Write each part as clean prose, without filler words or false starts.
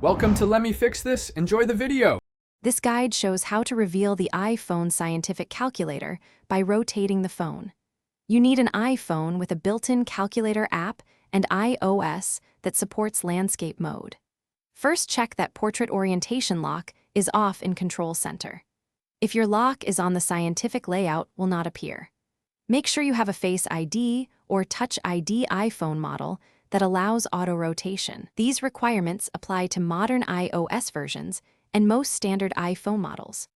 Welcome to Let Me Fix This. Enjoy the video. This guide shows how to reveal the iPhone scientific calculator by rotating the phone. You need an iPhone with a built-in calculator app and iOS that supports landscape mode. First, check that portrait orientation lock is off in Control Center. If your lock is on, the scientific layout will not appear. Make sure you have a Face ID or Touch ID iPhone model that allows auto-rotation. These requirements apply to modern iOS versions and most standard iPhone models.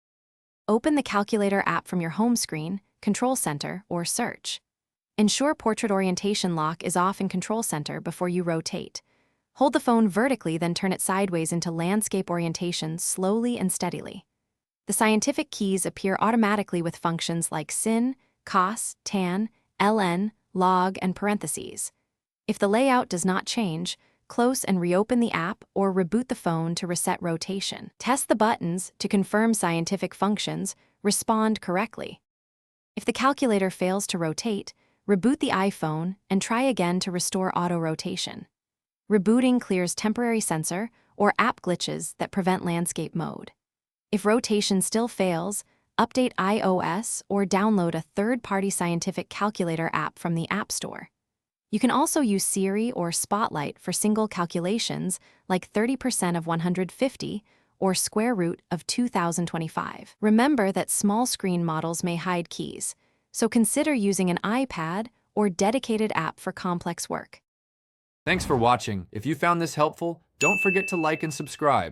Open the calculator app from your home screen, Control Center, or Search. Ensure portrait orientation lock is off in Control Center before you rotate. Hold the phone vertically, then turn it sideways into landscape orientation slowly and steadily. The scientific keys appear automatically with functions like sin, cos, tan, ln, log, and parentheses. If the layout does not change, close and reopen the app or reboot the phone to reset rotation. Test the buttons to confirm scientific functions respond correctly. If the calculator fails to rotate, reboot the iPhone and try again to restore auto-rotation. Rebooting clears temporary sensor or app glitches that prevent landscape mode. If rotation still fails, update iOS or download a third-party scientific calculator app from the App Store. You can also use Siri or Spotlight for single calculations like 30% of 150 or square root of 2025. Remember that small screen models may hide keys, so consider using an iPad or dedicated app for complex work. Thanks for watching. If you found this helpful, don't forget to like and subscribe.